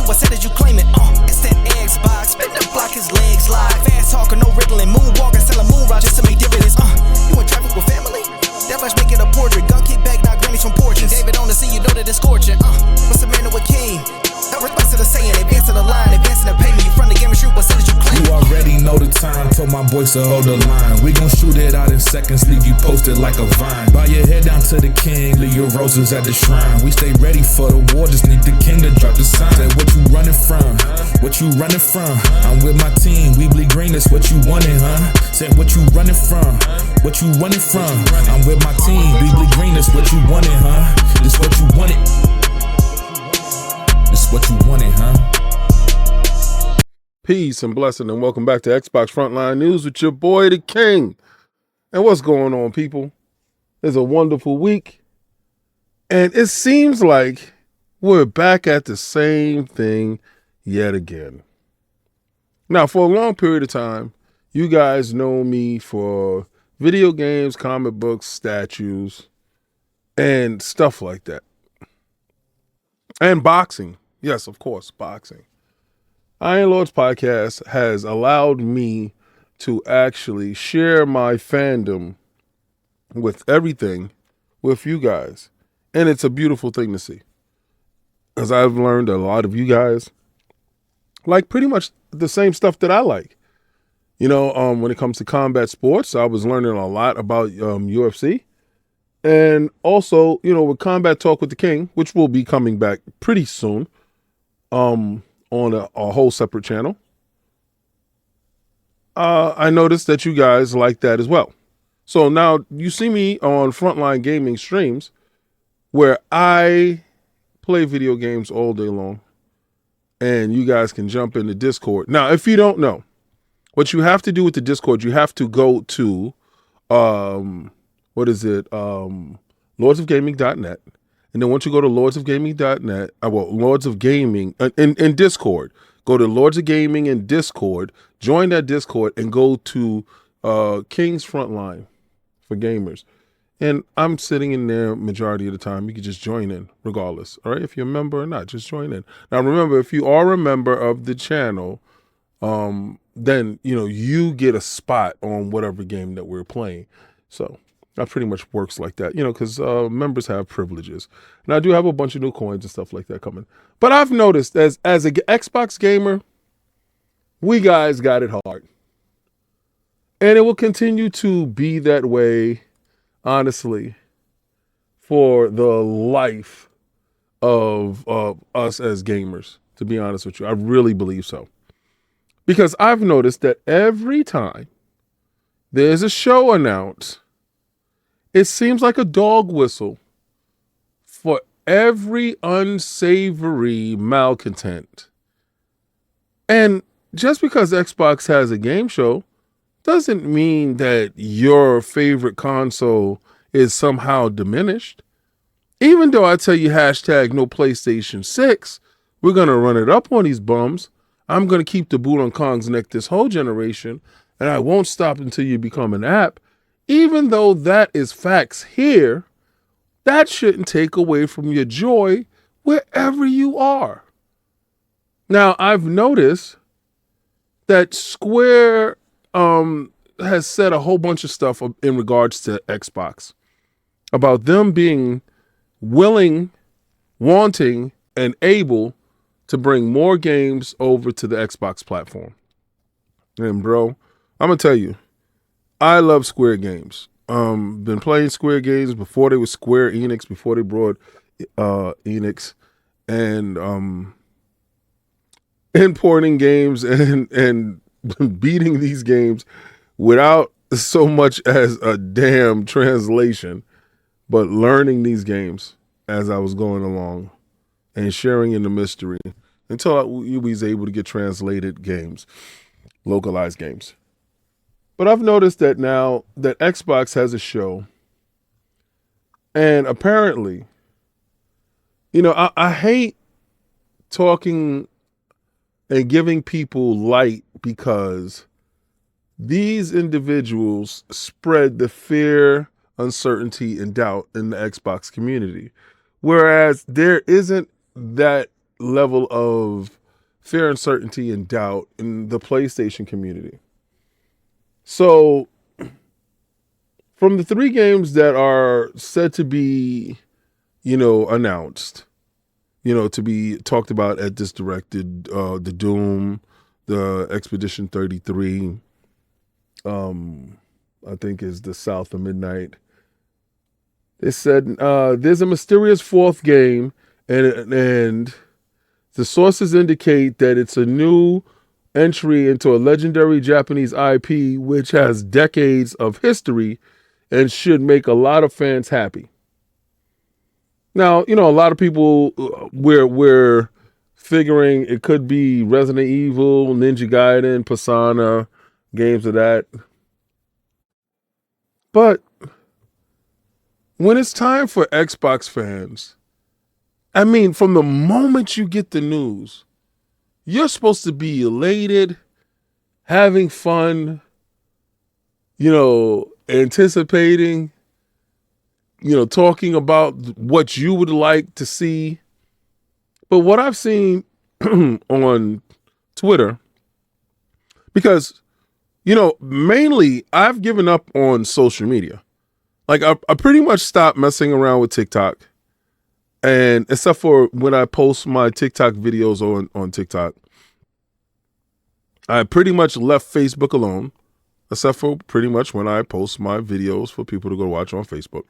shoot, I said that you claim it. It's that Xbox, spin the block, his legs live. Fast talker, no riddling, moonwalking, selling moon rock just to make dividends. You in traffic with family? That flash make it a portrait. Gun kick back, not grannies from porches. David on the scene, you know that it's scorching. What's the man with king? No response to the saying, advancing the line, advancing the payment. You front the game and shoot, what said that you claim? You already know the time, told my boys to hold the line. We gon' shoot it out in seconds, leave you posted like a vine. Bow your head down to the king, leave your roses at the shrine. We stay ready for the war, just need the king to drop the sign. Say what you running from, what you running from? I'm with my team, we bleed green, that's what you wanted, huh? Say what you running from, what you running from? I'm with my team, we bleed green, that's what you wanted, huh? This what you wanted. This what you wanted, huh? Peace and blessing, and welcome back to Xbox Frontline News with your boy, the King. And what's going on, people? It's a wonderful week, and it seems like we're back at the same thing yet again. Now, for a long period of time, you guys know me for video games, comic books, statues, and stuff like that. And boxing. Yes, of course, boxing. Iron Lords Podcast has allowed me to actually share my fandom with everything with you guys. And it's a beautiful thing to see. As I've learned a lot of you guys like pretty much the same stuff that I like. You know, when it comes to combat sports, I was learning a lot about UFC. And also, you know, with Combat Talk with the King, which will be coming back pretty soon, on a whole separate channel. I noticed that you guys like that as well. So now you see me on Frontline Gaming streams where I play video games all day long, and you guys can jump into Discord. Now, if you don't know, what you have to do with the Discord, you have to go to, lordsofgaming.net. And then once you go to lordsofgaming.net, Lords of Gaming in Discord, go to Lords of Gaming in Discord, join that Discord, and go to King's Frontline for gamers. And I'm sitting in there majority of the time. You can just join in regardless. All right, if you're a member or not, just join in. Now remember, if you are a member of the channel, then you know you get a spot on whatever game that we're playing. So that pretty much works like that, you know, because members have privileges. And I do have a bunch of new coins and stuff like that coming. But I've noticed as an Xbox gamer, we guys got it hard. And it will continue to be that way, honestly, for the life of us as gamers, to be honest with you. I really believe so. Because I've noticed that every time there's a show announced, it seems like a dog whistle for every unsavory malcontent. And just because Xbox has a game show doesn't mean that your favorite console is somehow diminished. Even though I tell you hashtag no PlayStation 6, we're going to run it up on these bums. I'm going to keep the boot on Kong's neck this whole generation, and I won't stop until you become an app. Even though that is facts here, that shouldn't take away from your joy wherever you are. Now, I've noticed that Square has said a whole bunch of stuff in regards to Xbox about them being willing, wanting, and able to bring more games over to the Xbox platform. And bro, I'm going to tell you, I love Square games. Been playing Square games before they were Square Enix, before they brought Enix, and importing games and beating these games without so much as a damn translation, but learning these games as I was going along and sharing in the mystery until we was able to get translated games, localized games. But I've noticed that now that Xbox has a show, and apparently, you know, I hate talking and giving people light because these individuals spread the fear, uncertainty, and doubt in the Xbox community. Whereas there isn't that level of fear, uncertainty, and doubt in the PlayStation community. So, from the 3 games that are said to be, announced, to be talked about at this directed, the Doom, the Expedition 33, I think is the South of Midnight. It said there's a mysterious 4th game, and the sources indicate that it's a new entry into a legendary Japanese IP which has decades of history and should make a lot of fans happy. Now, a lot of people we're figuring it could be Resident Evil, Ninja Gaiden, Persona, games of that. But when it's time for Xbox fans, I mean, from the moment you get the news, you're supposed to be elated, having fun, anticipating, talking about what you would like to see. But what I've seen on Twitter, because, mainly I've given up on social media. Like I pretty much stopped messing around with TikTok. And except for when I post my TikTok videos on TikTok, I pretty much left Facebook alone, except for pretty much when I post my videos for people to go watch on Facebook.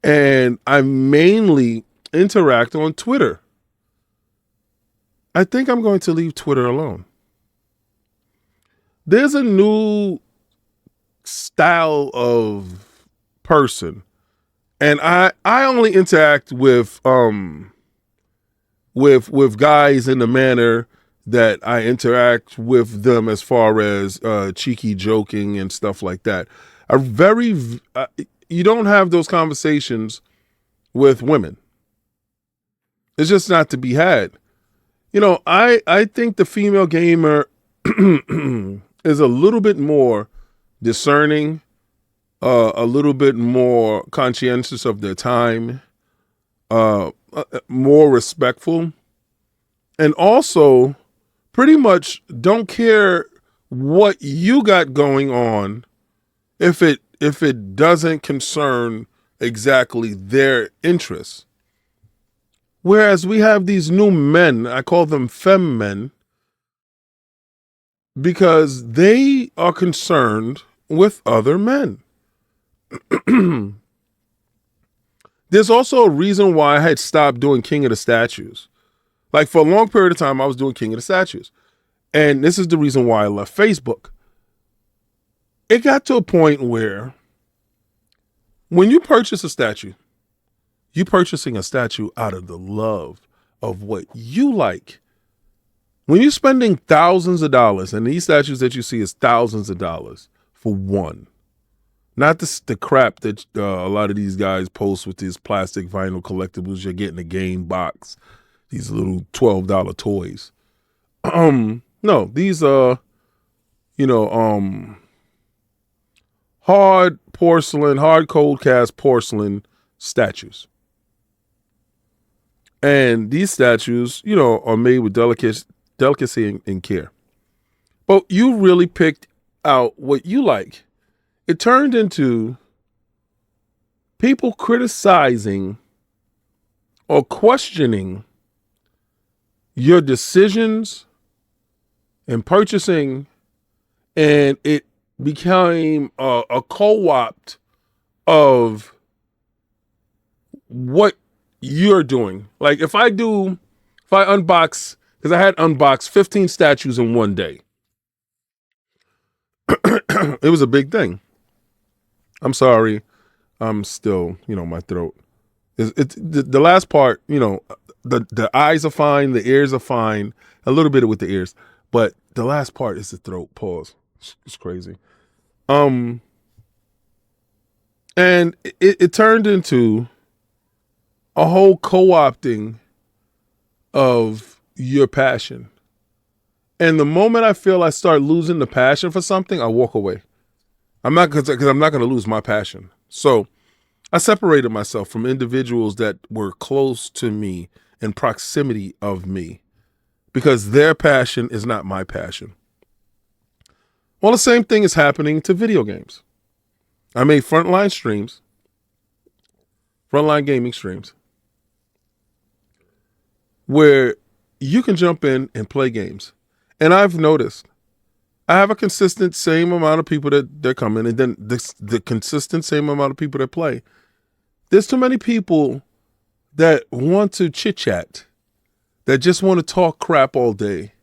And I mainly interact on Twitter. I think I'm going to leave Twitter alone. There's a new style of person, and I only interact with guys in the manner that I interact with them as far as cheeky joking and stuff like that. You don't have those conversations with women. It's just not to be had. I think the female gamer is a little bit more discerning, a little bit more conscientious of their time, more respectful, and also pretty much don't care what you got going on if it doesn't concern exactly their interests. Whereas we have these new men, I call them Fem Men, because they are concerned with other men. There's also a reason why I had stopped doing King of the Statues. Like for a long period of time, I was doing King of the Statues. And this is the reason why I left Facebook. It got to a point where when you purchase a statue, you're purchasing a statue out of the love of what you like. When you're spending thousands of dollars, and these statues that you see is thousands of dollars for one, not the crap that a lot of these guys post with these plastic vinyl collectibles you get in a game box, these little $12 toys. No, these are, hard cold cast porcelain statues. And these statues, are made with delicacy and care. But you really picked out what you like. It turned into people criticizing or questioning your decisions in purchasing, and it became a co-opt of what you're doing. Like if I unbox, because I had unboxed 15 statues in one day. It was a big thing. I'm sorry. I'm still, my throat. The last part, the eyes are fine, the ears are fine, a little bit with the ears, but the last part is the throat. Pause. It's crazy. And it turned into a whole co-opting of your passion. And the moment I feel I start losing the passion for something, I walk away. Because I'm not going to lose my passion. So I separated myself from individuals that were close to me in proximity of me because their passion is not my passion. Well, the same thing is happening to video games. I made frontline gaming streams, where you can jump in and play games. And I've noticed I have a consistent same amount of people that come in, and then the consistent same amount of people that play. There's too many people that want to chit-chat, that just want to talk crap all day,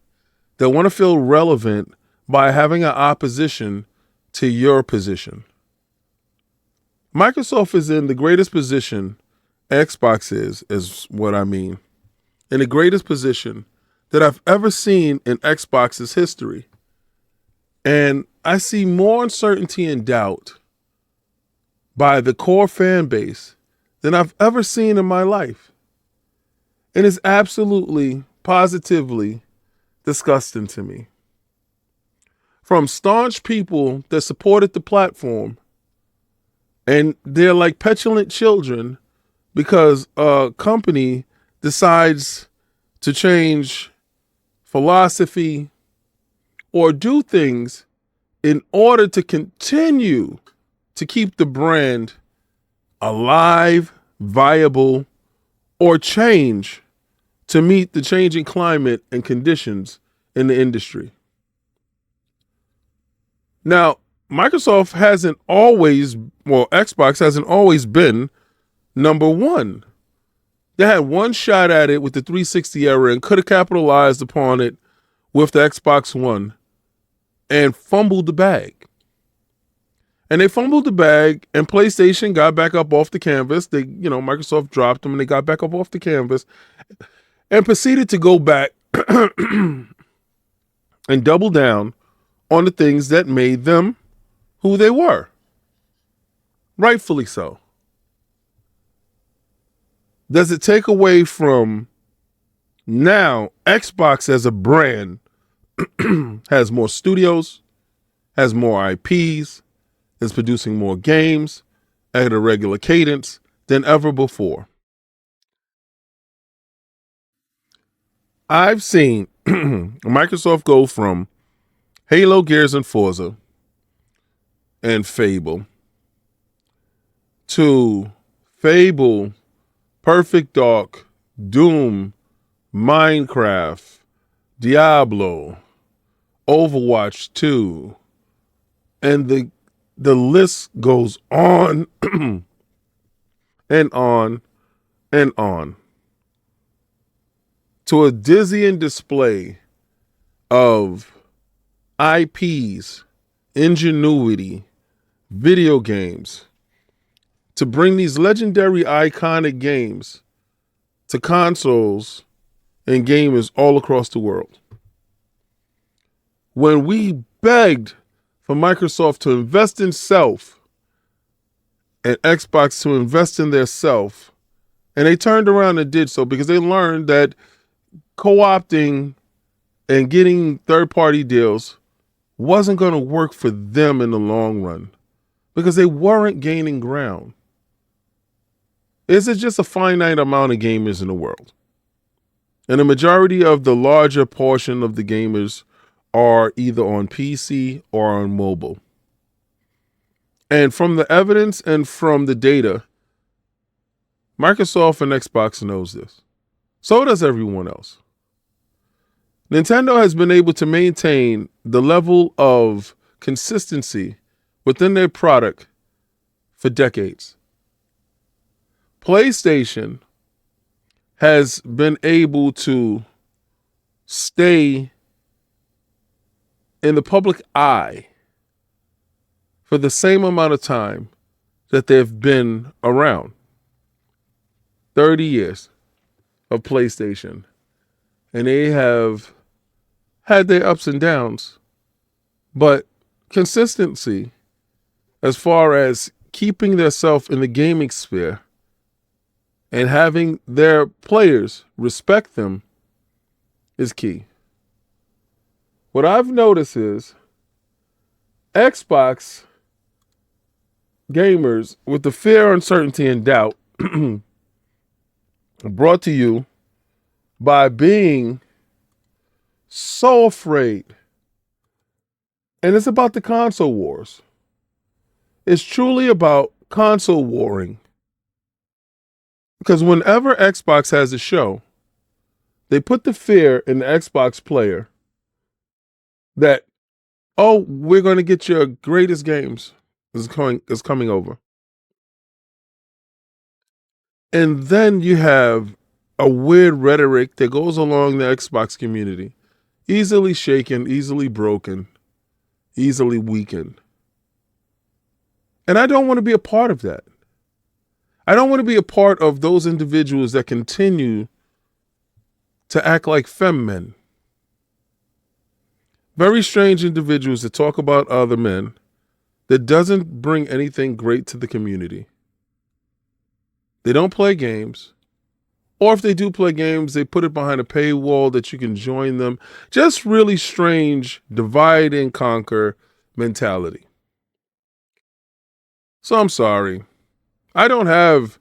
that want to feel relevant by having an opposition to your position. Microsoft is in the greatest position Xbox is what I mean. In the greatest position that I've ever seen in Xbox's history. And I see more uncertainty and doubt by the core fan base than I've ever seen in my life. And it's absolutely, positively disgusting to me. From staunch people that supported the platform, and they're like petulant children because a company decides to change philosophy or do things in order to continue to keep the brand alive, viable, or change to meet the changing climate and conditions in the industry. Now, Xbox hasn't always been number one. They had one shot at it with the 360 era and could have capitalized upon it with the Xbox One and fumbled the bag. And they fumbled the bag, and PlayStation got back up off the canvas. Microsoft dropped them and they got back up off the canvas and proceeded to go back and double down on the things that made them who they were. Rightfully so. Does it take away from now Xbox as a brand has more studios, has more IPs, is producing more games at a regular cadence than ever before? I've seen Microsoft go from Halo, Gears, and Forza and Fable to Fable, Perfect Dark, Doom, Minecraft, Diablo, Overwatch 2, and the list goes on and on and on to a dizzying display of IPs, ingenuity, video games, to bring these legendary, iconic games to consoles and gamers all across the world. When we begged for Microsoft to invest in self and Xbox to invest in their self, and they turned around and did so because they learned that co-opting and getting third-party deals wasn't going to work for them in the long run because they weren't gaining ground. It's just a finite amount of gamers in the world. And the majority of the larger portion of the gamers are either on PC or on mobile. And from the evidence and from the data, Microsoft and Xbox knows this. So does everyone else. Nintendo has been able to maintain the level of consistency within their product for decades. PlayStation has been able to stay in the public eye for the same amount of time that they've been around. 30 years of PlayStation. And they have had their ups and downs, but consistency as far as keeping themselves in the gaming sphere and having their players respect them is key. What I've noticed is Xbox gamers, with the fear, uncertainty, and doubt brought to you by being so afraid. And it's about the console wars. It's truly about console warring. Because whenever Xbox has a show, they put the fear in the Xbox player that, oh, we're going to get your greatest games is coming over. And then you have a weird rhetoric that goes along the Xbox community. Easily shaken, easily broken, easily weakened. And I don't want to be a part of that. I don't want to be a part of those individuals that continue to act like Fem Men. Very strange individuals that talk about other men that doesn't bring anything great to the community. They don't play games. Or if they do play games, they put it behind a paywall that you can join them. Just really strange divide and conquer mentality. So I'm sorry. I don't have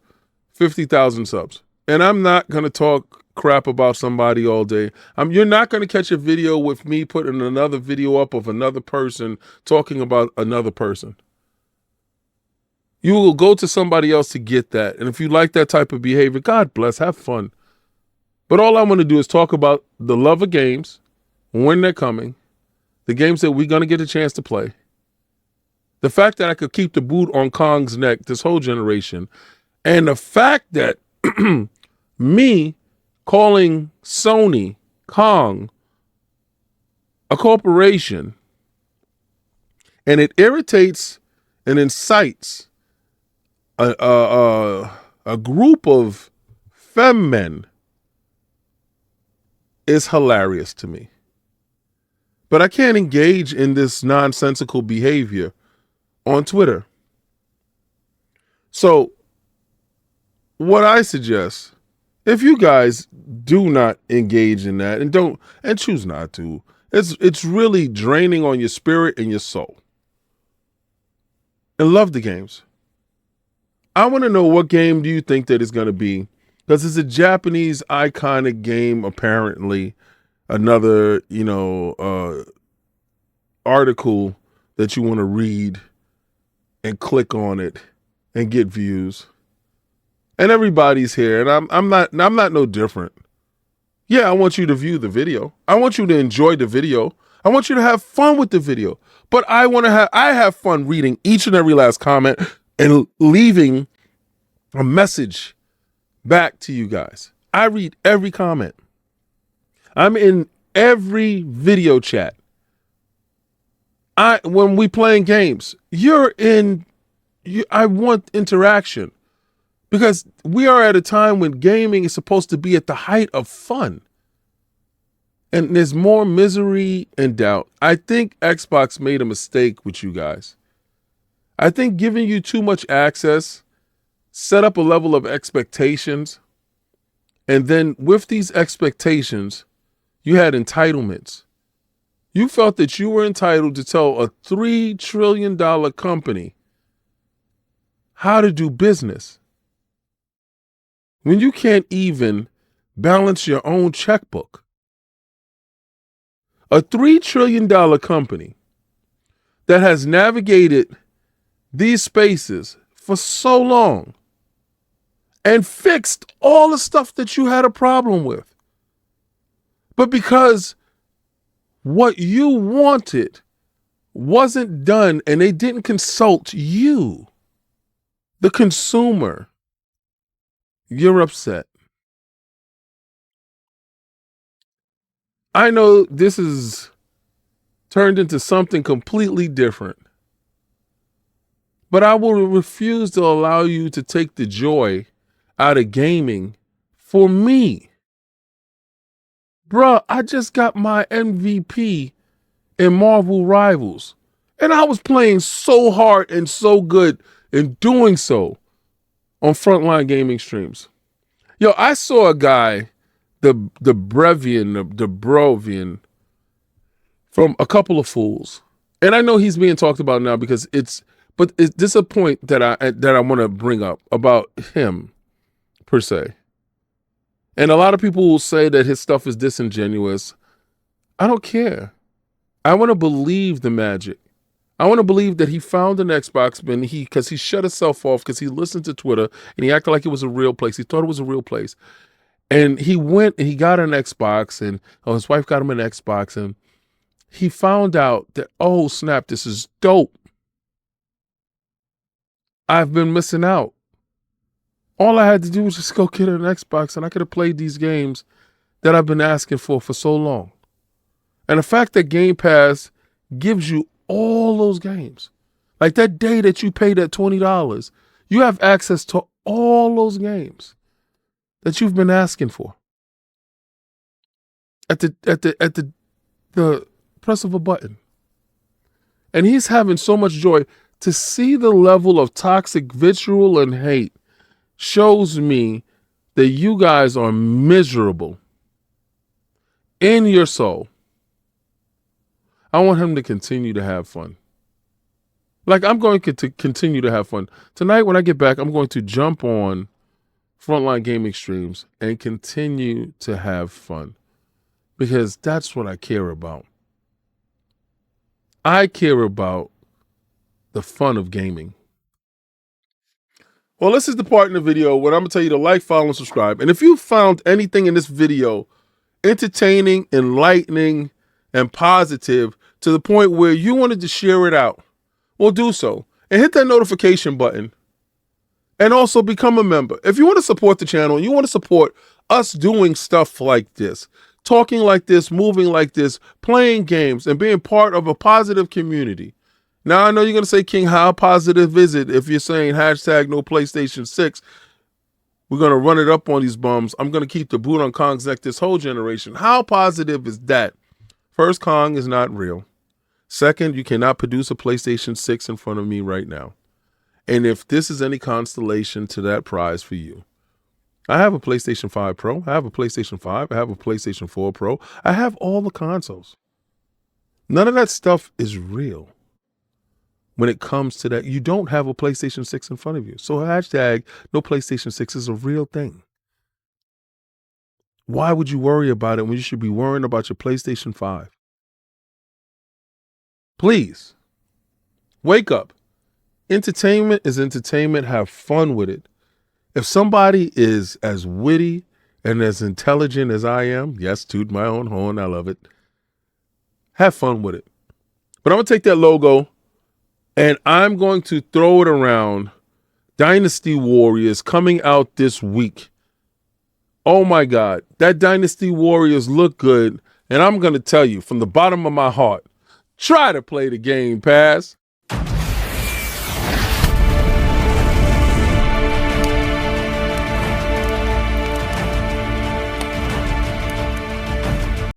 50,000 subs. And I'm not going to talk crap about somebody all day. You're not going to catch a video with me putting another video up of another person talking about another person. You will go to somebody else to get that. And if you like that type of behavior, God bless, have fun. But all I want to do is talk about the love of games, when they're coming, the games that we're going to get a chance to play. The fact that I could keep the boot on Kong's neck this whole generation. And the fact that me calling Sony, Kong, a corporation, and it irritates and incites a group of Fem Men is hilarious to me. But I can't engage in this nonsensical behavior on Twitter. So what I suggest, if you guys do not engage in that and choose not to, it's really draining on your spirit and your soul. And love the games. I want to know, what game do you think that is going to be? Because it's a Japanese iconic game, apparently. Another, article that you want to read and click on it and get views. And everybody's here, and I'm not no different. Yeah, I want you to view the video. I want you to enjoy the video. I want you to have fun with the video. But I have fun reading each and every last comment and leaving a message back to you guys. I read every comment. I'm in every video chat. When we playing games, I want interaction, because we are at a time when gaming is supposed to be at the height of fun. And there's more misery and doubt. I think Xbox made a mistake with you guys. I think giving you too much access set up a level of expectations. And then with these expectations, you had entitlements. You felt that you were entitled to tell a $3 trillion company how to do business when you can't even balance your own checkbook. A $3 trillion company that has navigated these spaces for so long and fixed all the stuff that you had a problem with. But because what you wanted wasn't done and they didn't consult you, the consumer, you're upset. I know this is turned into something completely different, but I will refuse to allow you to take the joy out of gaming for me. Bruh, I just got my MVP in Marvel Rivals, and I was playing so hard and so good in doing so on Frontline Gaming streams. Yo, I saw a guy, the Brovian from A Couple of Fools. And I know he's being talked about now because this is a point that I want to bring up about him per se. And a lot of people will say that his stuff is disingenuous. I don't care. I want to believe the magic. I want to believe that he found an Xbox because he shut himself off because he listened to Twitter and he acted like it was a real place. He thought it was a real place. And he went and he got an Xbox and his wife got him an Xbox and he found out that, oh snap, this is dope. I've been missing out. All I had to do was just go get an Xbox and I could have played these games that I've been asking for so long. And the fact that Game Pass gives you all those games, like that day that you paid that $20, you have access to all those games that you've been asking for at the press of a button. And he's having so much joy. To see the level of toxic vitriol and hate shows me that you guys are miserable in your soul. I want him to continue to have fun. Like, I'm going to continue to have fun. Tonight, when I get back, I'm going to jump on Frontline Gaming streams and continue to have fun. Because that's what I care about. I care about the fun of gaming. Well, this is the part in the video where I'm going to tell you to like, follow, and subscribe. And if you found anything in this video entertaining, enlightening, and positive to the point where you wanted to share it out, well, do so. And hit that notification button. And also become a member. If you want to support the channel, and you want to support us doing stuff like this, talking like this, moving like this, playing games, and being part of a positive community. Now, I know you're going to say, King, how positive is it if you're saying hashtag no PlayStation 6? We're going to run it up on these bums. I'm going to keep the boot on Kong's neck this whole generation. How positive is that? First, Kong is not real. Second, you cannot produce a PlayStation 6 in front of me right now. And if this is any constellation to that prize for you, I have a PlayStation 5 Pro. I have a PlayStation 5. I have a PlayStation 4 Pro. I have all the consoles. None of that stuff is real. When it comes to that, you don't have a PlayStation 6 in front of you. So hashtag no PlayStation 6 is a real thing. Why would you worry about it when you should be worrying about your PlayStation 5? Please, wake up. Entertainment is entertainment. Have fun with it. If somebody is as witty and as intelligent as I am, yes, toot my own horn, I love it. Have fun with it. But I'm going to take that logo and I'm going to throw it around. Dynasty Warriors coming out this week. Oh my God, that Dynasty Warriors look good. And I'm going to tell you from the bottom of my heart, try to play the Game Pass.